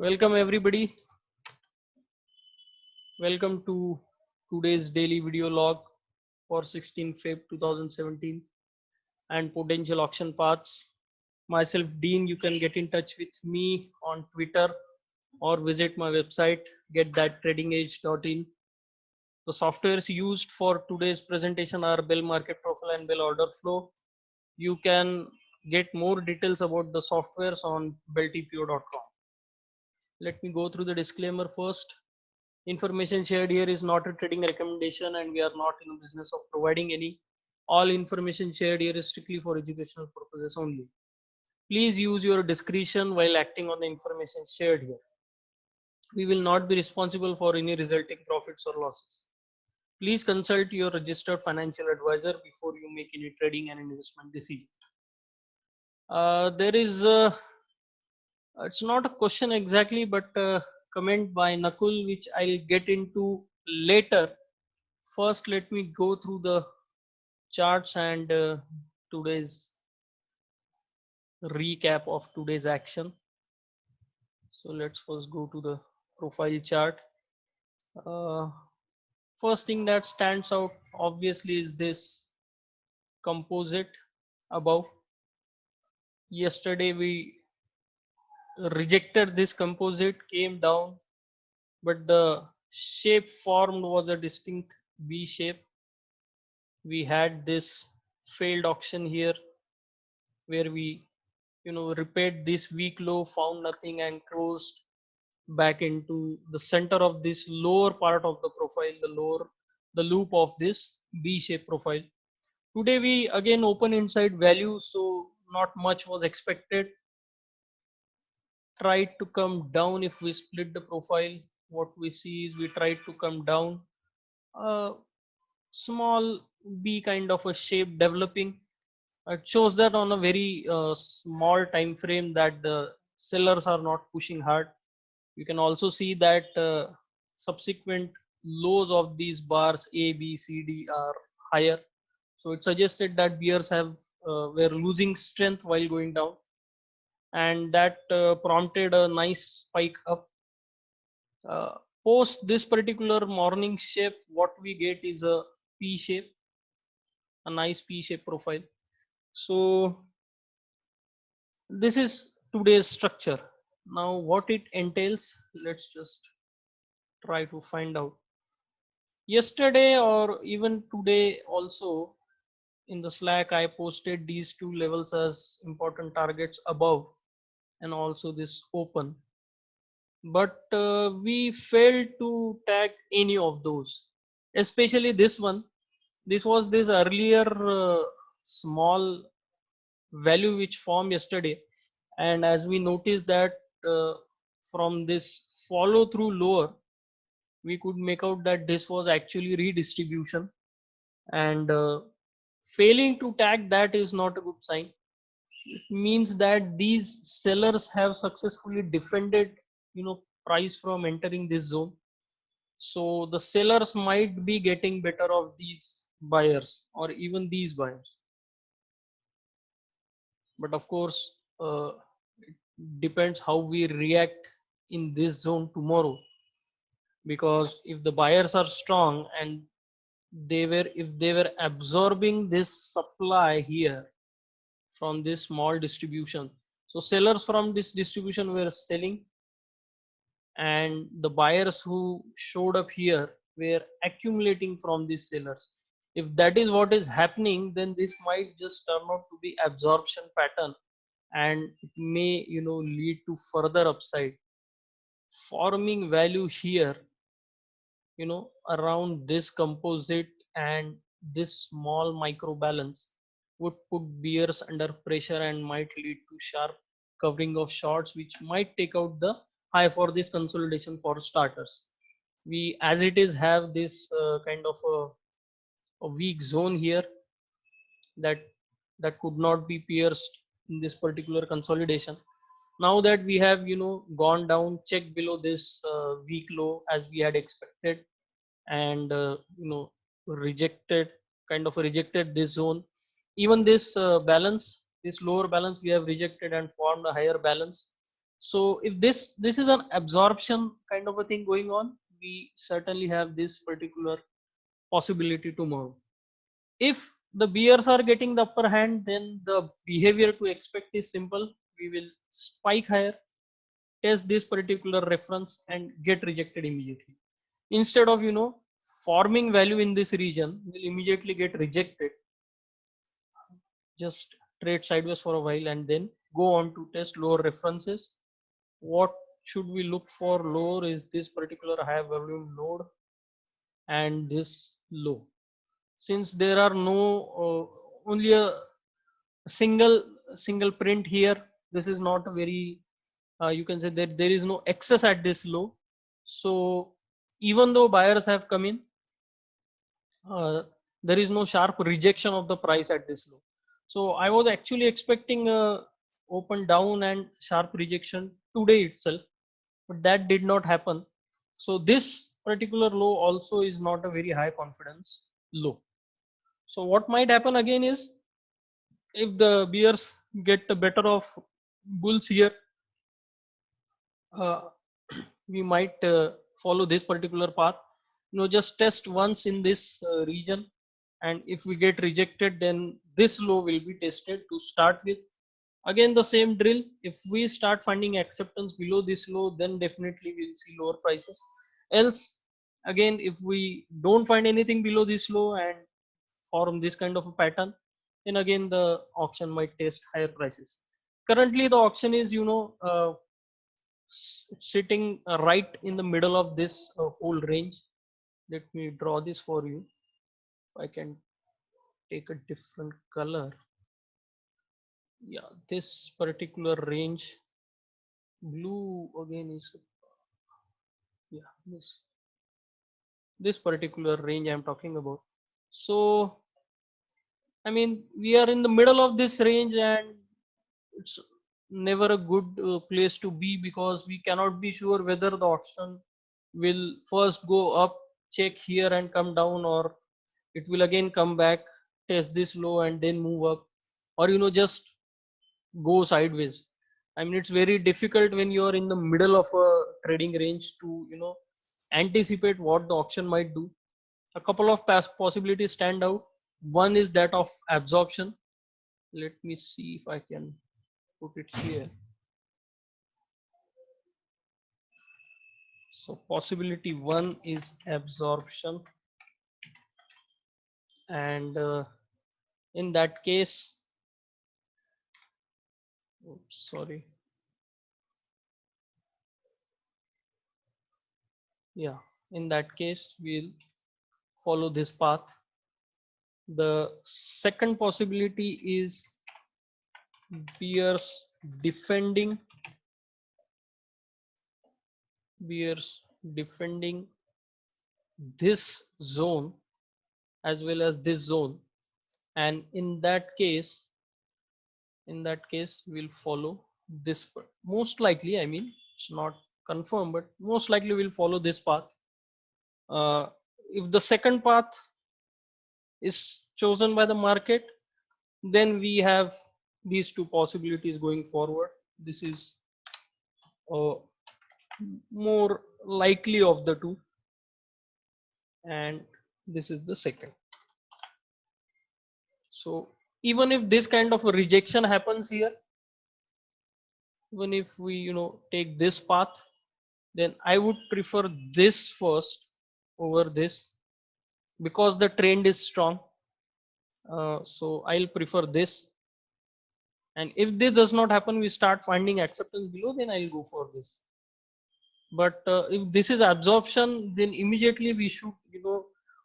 Welcome everybody. Welcome to today's daily video log for 16 Feb 2017 and potential auction paths. Myself Dean, you can get in touch with me on Twitter or visit my website getthattradingedge.in. The softwares used for today's presentation are Bell Market Profile and Bell Order Flow. You can get more details about the softwares on belltpo.com. Let me go through the disclaimer first. Information shared here is not a trading recommendation and we are not in the business of providing any. All information shared here is strictly for educational purposes only. Please use your discretion while acting on the information shared here. We will not be responsible for any resulting profits or losses. Please consult your registered financial advisor before you make any trading and investment decision. There is it's not a question exactly, but a comment by Nakul which I'll get into later. First, let me go through the charts and today's recap of today's action. So let's first go to the profile chart. First thing that stands out obviously is this composite above. Yesterday we rejected this composite, came down, but the shape formed was a distinct V shape. We had this failed auction here where we repaired this weak low, found nothing and closed back into the center of this lower part of the profile, the loop of this V-shaped profile. Today we again open inside value, so not much was expected. Tried to come down. If we split the profile, what we see is we tried to come down, small B kind of a shape developing. It shows that on a very small time frame that the sellers are not pushing hard. You can also see that subsequent lows of these bars A, B, C, D are higher. So it suggested that bears were losing strength while going down, and that prompted a nice spike up. Post this particular morning shape, what we get is a P shape, a nice P shape profile. So this is today's structure. Now what it entails, let's just try to find out. Yesterday or even today also in the Slack I posted these two levels as important targets above and also this open, but we failed to tag any of those, especially this one. This was this earlier small value which formed yesterday, and as we noticed that from this follow through lower we could make out that this was actually redistribution, and failing to tag that is not a good sign. It means that these sellers have successfully defended price from entering this zone, so the sellers might be getting better of these buyers or even these buyers. But of course it depends how we react in this zone tomorrow, because if the buyers are strong and if they were absorbing this supply here from this small distribution, so sellers from this distribution were selling and the buyers who showed up here were accumulating from these sellers. If that is what is happening, then this might just turn out to be absorption pattern, and it may lead to further upside, forming value here around this composite, and this small micro balance would put bears under pressure and might lead to sharp covering of shorts, which might take out the high for this consolidation. For starters, we as it is have this kind of a weak zone here that could not be pierced in this particular consolidation. Now that we have gone down, check below this weak low as we had expected, and rejected, kind of rejected this zone. Even this balance, this lower balance we have rejected and formed a higher balance. So if this is an absorption kind of a thing going on, we certainly have this particular possibility tomorrow. If the bears are getting the upper hand, then the behavior to expect is simple. We will spike higher, test this particular reference and get rejected immediately. Instead of forming value in this region, will immediately get rejected, just trade sideways for a while and then go on to test lower references. What should we look for lower is this particular high volume node and this low. Since there are no only a single print here, this is not a very you can say that there is no excess at this low. So even though buyers have come in, there is no sharp rejection of the price at this low. So I was actually expecting a open down and sharp rejection today itself, but that did not happen. So this particular low also is not a very high confidence low. So what might happen again is, if the bears get the better of bulls here, uh, we might follow this particular path. Just test once in this region, and if we get rejected, then this low will be tested to start with. Again the same drill. If we start finding acceptance below this low, then definitely we'll see lower prices. Else, again, if we don't find anything below this low and form this kind of a pattern, then again the auction might test higher prices. Currently the auction is sitting right in the middle of this whole range. Let me draw this for you. I can take a different color. Yeah, this particular range, blue again is, yeah, this particular range I'm talking about. So I mean, we are in the middle of this range, and it's never a good place to be, because we cannot be sure whether the auction will first go up, check here and come down, or it will again come back, test this low and then move up, or just go sideways. I mean, it's very difficult when you are in the middle of a trading range to anticipate what the auction might do. A couple of past possibilities stand out. One is that of absorption. Let me see if I can put it here. So possibility one is absorption, and in that case, oops, sorry, yeah, in that case we'll follow this path. The second possibility is bears defending, bears defending this zone as well as this zone, and in that case we'll follow this most likely. I mean, it's not confirmed, but most likely we'll follow this path. If the second path is chosen by the market, then we have these two possibilities going forward. This is uh, more likely of the two, and this is the second. So even if this kind of a rejection happens here, even if we take this path, then I would prefer this first over this, because the trend is strong. So I'll prefer this, and if this does not happen, we start finding acceptance below, then I'll go for this. But if this is absorption, then immediately we should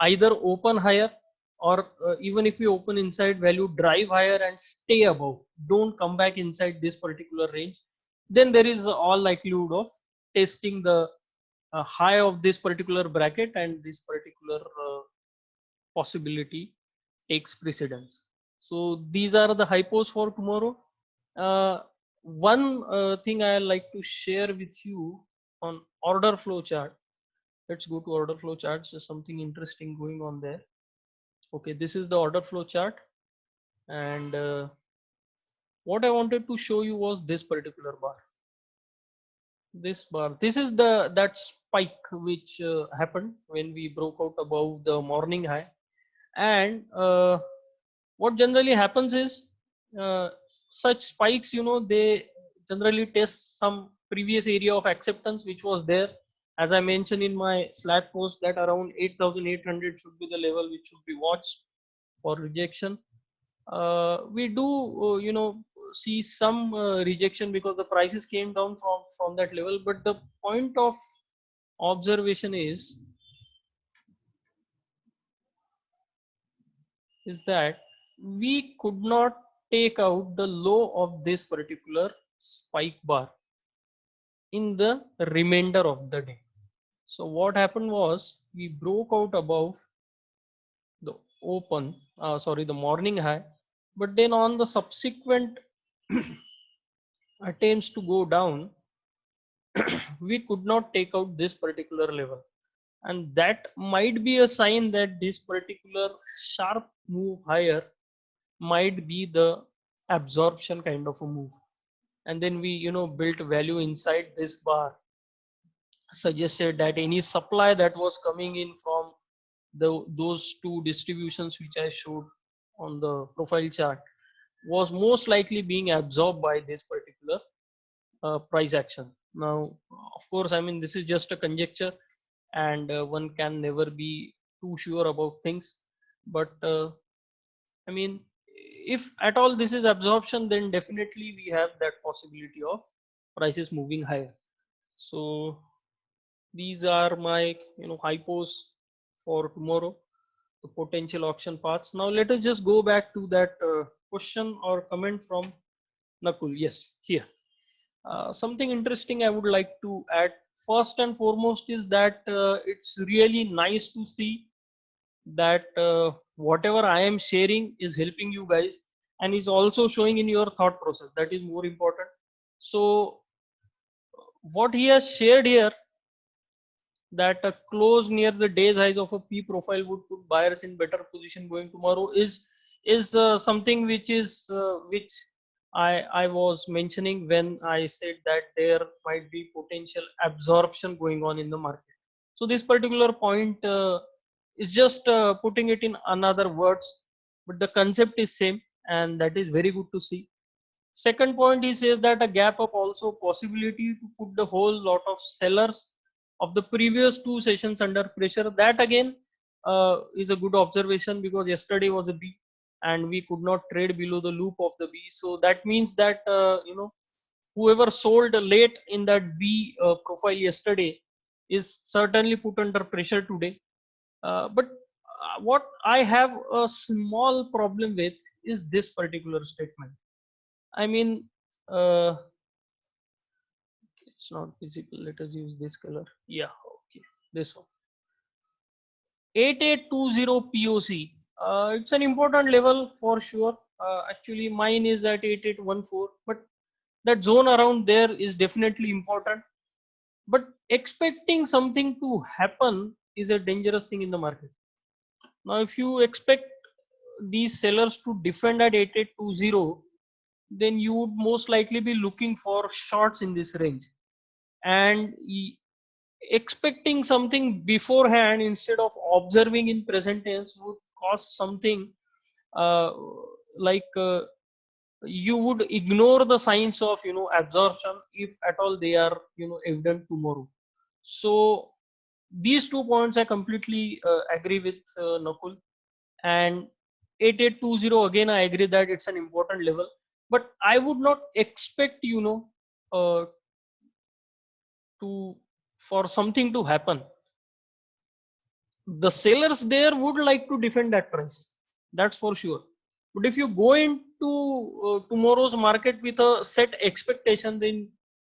either open higher, or even if we open inside value, drive higher and stay above, don't come back inside this particular range. Then there is all likelihood of testing the high of this particular bracket, and this particular possibility takes precedence. So these are the hypos for tomorrow. uh, One thing I like to share with you on order flow chart. Let's go to order flow chart. So something interesting going on there. Okay, this is the order flow chart, and what I wanted to show you was this particular bar. this bar, this is that spike which happened when we broke out above the morning high. And what generally happens is, uh, such spikes, they generally test some previous area of acceptance which was there. As I mentioned in my Slack post, that around 8800 should be the level which should be watched for rejection. We do see some rejection because the prices came down from that level, but the point of observation is that we could not take out the low of this particular spike bar in the remainder of the day. So what happened was, we broke out above the the morning high, but then on the subsequent attempts to go down, we could not take out this particular level, and that might be a sign that this particular sharp move higher might be the absorption kind of a move. And then we built value inside this bar, suggested that any supply that was coming in from those two distributions which I showed on the profile chart was most likely being absorbed by this particular price action. Now, of course, I mean, this is just a conjecture, and one can never be too sure about things. But I mean, if at all this is absorption, then definitely we have that possibility of prices moving higher. So these are my hypos for tomorrow, the potential auction paths. Now let us just go back to that question or comment from Nakul. Yes, here. Something interesting I would like to add. First and foremost is that it's really nice to see that whatever I am sharing is helping you guys and is also showing in your thought process. That is more important. So what he has shared here, that a close near the day's highs of a P profile would put buyers in better position going tomorrow, is something which I was mentioning when I said that there might be potential absorption going on in the market. So this particular point is just putting it in another words, but the concept is same, and that is very good to see. Second point, he says that a gap up also possibility to put the whole lot of sellers of the previous two sessions under pressure. That again is a good observation, because yesterday was a B and we could not trade below the loop of the B. So that means that whoever sold late in that B profile yesterday is certainly put under pressure today. But what I have a small problem with is this particular statement. I mean, it's not visible. Let us use this color. Yeah, okay, this one. 8820 POC. It's an important level for sure. Actually, mine is at 8814, but that zone around there is definitely important. But expecting something to happen is a dangerous thing in the market. Now, if you expect these sellers to defend at 8820, then you would most likely be looking for shorts in this range, and expecting something beforehand instead of observing in present tense would cause something uh, like you would ignore the signs of absorption, if at all they are evident tomorrow. So these 2 points I completely agree with Nakul. And 8820, again I agree that it's an important level, but I would not expect uh, to for something to happen. The sellers there would like to defend that price, that's for sure. But if you go into tomorrow's market with a set expectation, then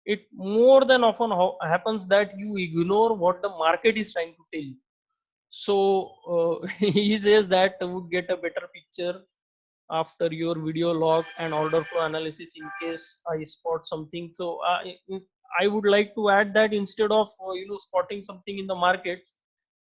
it more than often happens that you ignore what the market is trying to tell you. So he says that would get a better picture after your video log and order flow analysis in case I spot something. So I would like to add that instead of spotting something in the markets,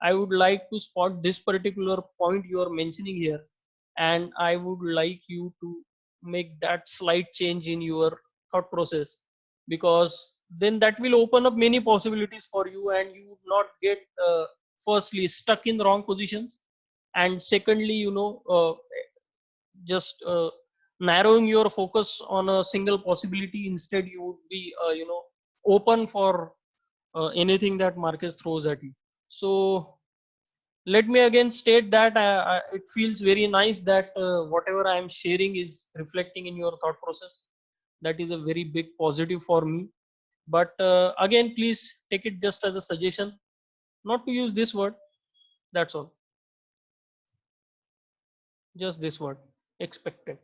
I would like to spot this particular point you are mentioning here, and I would like you to make that slight change in your thought process, because then that will open up many possibilities for you, and you would not get firstly stuck in wrong positions, and secondly, just narrowing your focus on a single possibility. Instead, you would be open for anything that market throws at you. So let me again state that it feels very nice that whatever I am sharing is reflecting in your thought process. That is a very big positive for me. But again, please take it just as a suggestion, not to use this word. That's all. Just this word, expected.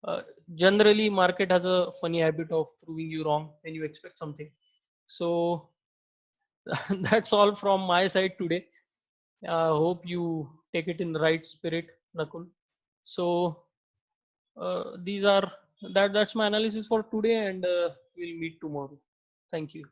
uh, Generally market has a funny habit of proving you wrong when you expect something. So that's all from my side today. Hope you take it in the right spirit, Nakul. So these are that's my analysis for today, and we'll meet tomorrow. Thank you.